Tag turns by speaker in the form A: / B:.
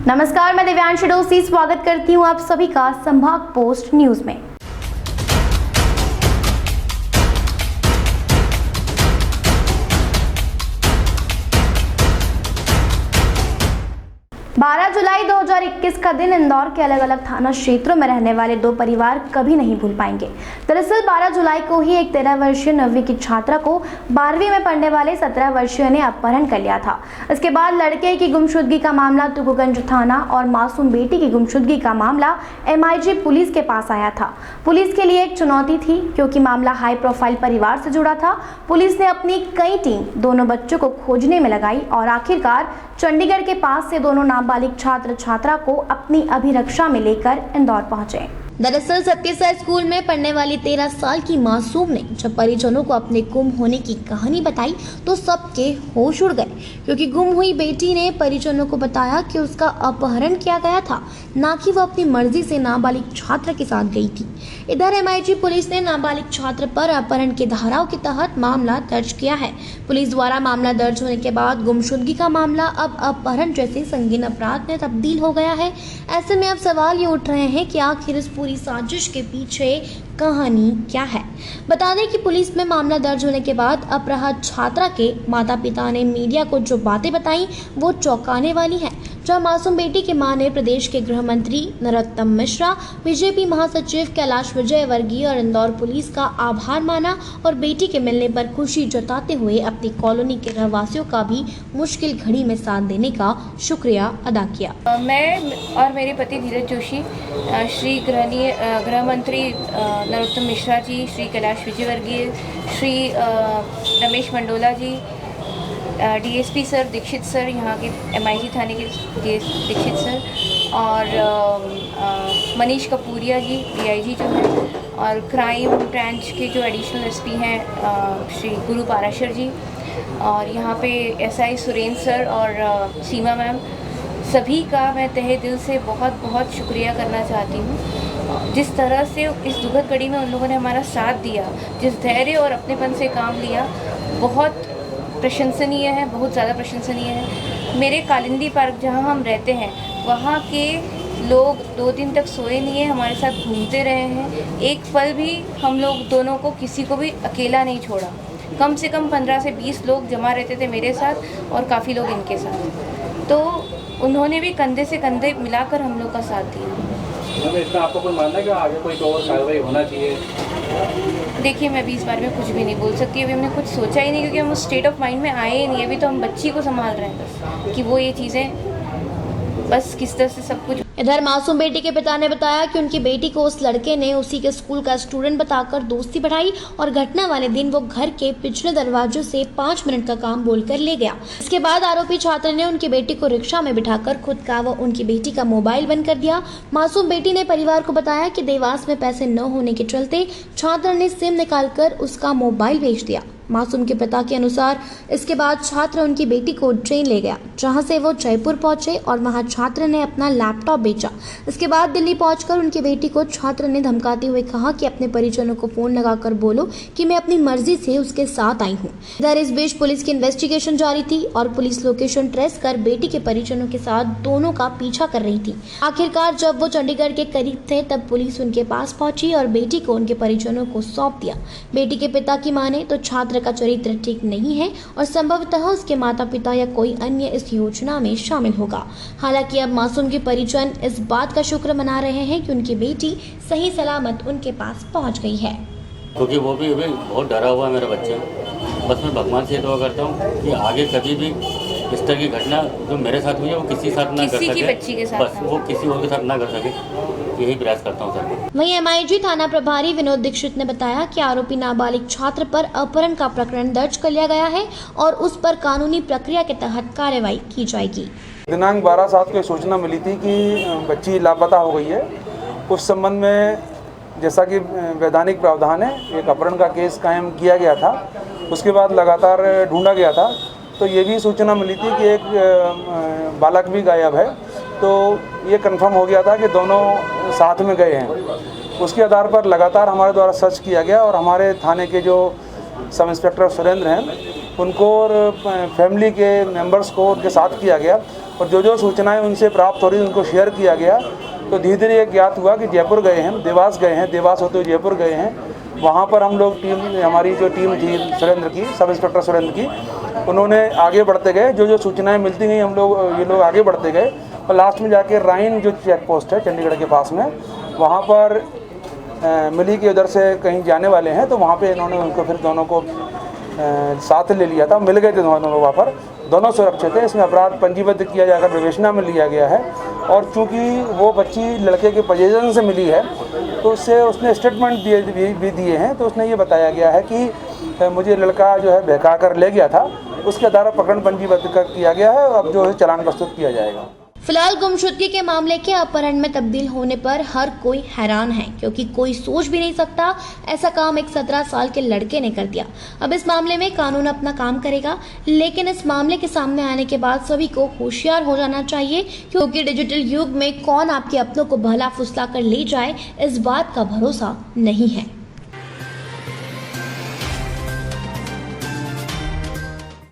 A: नमस्कार, मैं दिव्यांश डोसी स्वागत करती हूँ आप सभी का संभाग पोस्ट न्यूज में। 12 जुलाई 2021 का दिन इंदौर के अलग अलग थाना क्षेत्रों में रहने वाले दो परिवार कभी नहीं भूल पाएंगे। दरअसल 12 जुलाई को ही एक 13 वर्षीय 9वीं की छात्रा को 12वीं में पढ़ने वाले 17 वर्षीय ने अपहरण कर लिया था। इसके बाद लड़के की गुमशुदगी का मामला तुगुगंज थाना और मासूम बेटी की गुमशुदगी का मामला MIG पुलिस के पास आया था। पुलिस के लिए एक चुनौती थी क्योंकि मामला हाई प्रोफाइल परिवार से जुड़ा था। पुलिस ने अपनी कई टीम दोनों बच्चों को खोजने में लगाई और आखिरकार चंडीगढ़ के पास से दोनों नाबालिग छात्र छात्रा को अपनी अभिरक्षा में लेकर इंदौर पहुंचे। दरअसल सत्यसाई स्कूल में पढ़ने वाली 13 साल की मासूम ने जब परिजनों को अपने गुम होने की कहानी बताई तो सबके होश उड़ गए, क्योंकि गुम हुई बेटी ने परिजनों को बताया कि उसका अपहरण किया गया था, ना कि वो अपनी मर्जी से नाबालिग छात्र के साथ गई थी। इधर MIG पुलिस ने नाबालिग छात्र पर अपहरण की धाराओं के तहत मामला दर्ज किया है। पुलिस द्वारा मामला दर्ज होने के बाद गुमशुदगी का मामला अब अपहरण जैसे संगीन अपराध में तब्दील हो गया है। ऐसे में अब सवाल ये उठ रहे हैं कि आखिर इस पूरी साजिश के पीछे कहानी क्या है। बता दें कि पुलिस में मामला दर्ज होने के बाद अपहृत छात्रा के माता पिता ने मीडिया को जो बातें बताई वो चौंकाने वाली हैं। जहां मासूम बेटी की मां ने प्रदेश के गृह मंत्री नरोत्तम मिश्रा, BJP महासचिव कैलाश विजयवर्गीय और इंदौर पुलिस का आभार माना और बेटी के मिलने पर खुशी जताते हुए अपनी कॉलोनी के रहवासियों का भी मुश्किल घड़ी में साथ देने का शुक्रिया अदा किया।
B: मैं और मेरे पति धीरज जोशी, श्री गृह मंत्री नरोत्तम मिश्रा जी, श्री कैलाश विजयवर्गीय, श्री रमेश मंडोला जी, DSP सर, दीक्षित सर, यहाँ के MIG थाने के दीक्षित सर, और मनीष कपूरिया जी DIG जो है, और क्राइम ब्रांच के जो एडिशनल SP हैं श्री गुरु पाराशर जी, और यहाँ पे SI सुरेंद्र सर और सीमा मैम, सभी का मैं तहे दिल से बहुत बहुत शुक्रिया करना चाहती हूँ। जिस तरह से इस दुखद घड़ी में उन लोगों ने हमारा साथ दिया, जिस धैर्य और अपनेपन से काम लिया, बहुत प्रशंसनीय है, बहुत ज़्यादा प्रशंसनीय है। मेरे कालिंदी पार्क जहाँ हम रहते हैं वहाँ के लोग 2 दिन तक सोए नहीं हैं, हमारे साथ घूमते रहे हैं। एक पल भी हम लोग दोनों को किसी को भी अकेला नहीं छोड़ा। कम से कम 15 से 20 लोग जमा रहते थे मेरे साथ और काफ़ी लोग इनके साथ, तो उन्होंने भी कंधे से कंधे मिलाकर हम लोग का साथ दिया।
C: इसमें आपको कोई मानना है कि आगे कोई और कार्रवाई होना चाहिए?
B: देखिए, मैं अभी इस बारे में कुछ भी नहीं बोल सकती। अभी हमने कुछ सोचा ही नहीं, क्योंकि हम उस स्टेट ऑफ माइंड में आए ही नहीं। अभी तो हम बच्ची को संभाल रहे हैं बस, कि वो ये चीज़ें बस किस तरह से सब कुछ।
A: इधर मासूम बेटी के पिता ने बताया कि उनकी बेटी को उस लड़के ने उसी के स्कूल का स्टूडेंट बताकर दोस्ती बढ़ाई और घटना वाले दिन वो घर के पिछले दरवाजों से 5 मिनट का काम बोलकर ले गया। इसके बाद आरोपी छात्र ने उनकी बेटी को रिक्शा में बिठाकर खुद का व उनकी बेटी का मोबाइल बंद कर दिया। मासूम बेटी ने परिवार को बताया कि देवास में पैसे न होने के चलते छात्र ने सिम निकालकर उसका मोबाइल बेच दिया। मासूम के पिता के अनुसार इसके बाद छात्र उनकी बेटी को ट्रेन ले गया, जहां से वो जयपुर पहुंचे और वहां छात्र ने अपना लैपटॉप बेचा। इसके बाद दिल्ली पहुंचकर उनकी बेटी को छात्र ने धमकाते हुए कहा कि अपने परिजनों को फोन लगाकर बोलो कि मैं अपनी मर्जी से उसके साथ आई हूं। इधर इस बीच पुलिस की इन्वेस्टिगेशन जारी थी और पुलिस लोकेशन ट्रेस कर बेटी के परिजनों के साथ दोनों का पीछा कर रही थी। आखिरकार जब वो चंडीगढ़ के करीब थे तब पुलिस उनके पास पहुंची और बेटी को उनके परिजनों को सौंप दिया। बेटी के पिता की माने तो छात्र का चरित्र ठीक नहीं है और संभवतः उसके माता पिता या कोई अन्य इस योजना में शामिल होगा। हालांकि अब मासूम के परिजन इस बात का शुक्र मना रहे हैं कि उनकी बेटी सही सलामत उनके पास पहुंच गई है,
D: क्योंकि वो भी बहुत डरा हुआ है मेरा बच्चा। बस मैं भगवान से दुआ करता हूँ कि आगे कभी भी इस तरह की घटना जो मेरे साथ हुई है वो किसी साथ ना कर सके,
B: बच्ची के साथ
D: बस वो किसी और के साथ ना कर सके, यही प्रयास करता हूँ सर।
A: वहीं MIG थाना प्रभारी विनोद दीक्षित ने बताया कि आरोपी नाबालिग छात्र पर अपहरण का प्रकरण दर्ज कर लिया गया है और उस पर कानूनी प्रक्रिया के तहत कार्रवाई की जाएगी।
E: दिनांक 12/7 को सूचना मिली थी कि बच्ची लापता हो गई है। उस संबंध में जैसा कि वैधानिक प्रावधान है, एक अपहरण का केस कायम किया गया था। उसके बाद लगातार ढूंढा गया था, तो ये भी सूचना मिली थी कि एक बालक भी गायब है। तो ये कंफर्म हो गया था कि दोनों साथ में गए हैं। उसके आधार पर लगातार हमारे द्वारा सर्च किया गया और हमारे थाने के जो सब इंस्पेक्टर सुरेंद्र हैं उनको और फैमिली के मेंबर्स को उनके साथ किया गया और जो जो सूचनाएं उनसे प्राप्त हो रही उनको शेयर किया गया। तो धीरे धीरे ये ज्ञात हुआ कि जयपुर गए हैं, देवास गए हैं, देवास होते हुए जयपुर गए हैं। वहाँ पर हम लोग हमारी जो टीम थी सुरेंद्र की, सब इंस्पेक्टर सुरेंद्र की, उन्होंने आगे बढ़ते गए। जो जो सूचनाएं मिलती गई ये लोग आगे बढ़ते गए और लास्ट में जाके राइन जो चेक पोस्ट है चंडीगढ़ के पास में, वहाँ पर मिली कि उधर से कहीं जाने वाले हैं। तो वहाँ पे इन्होंने उनको फिर दोनों को साथ ले लिया था, मिल गए थे दोनों वहाँ पर, दोनों सुरक्षित है। इसमें अपराध पंजीबद्ध किया जाकर विवेचना में लिया गया है। और चूँकि वो बच्ची लड़के के पोजीशन से मिली है तो उससे उसने स्टेटमेंट भी दिए हैं। तो उसने ये बताया गया है कि मुझे लड़का जो है बहका कर ले गया था, उसके आधार पर प्रकरण पंजीबद्ध किया गया है और अब जो है चालान प्रस्तुत किया जाएगा।
A: फिलहाल गुमशुदगी के मामले के अपहरण में तब्दील होने पर हर कोई हैरान है, क्योंकि कोई सोच भी नहीं सकता ऐसा काम एक 17 साल के लड़के ने कर दिया। अब इस मामले में कानून अपना काम करेगा, लेकिन इस मामले के सामने आने के बाद सभी को होशियार हो जाना चाहिए, क्योंकि डिजिटल युग में कौन आपके अपनों को भला फुसला कर ले जाए इस बात का भरोसा नहीं है।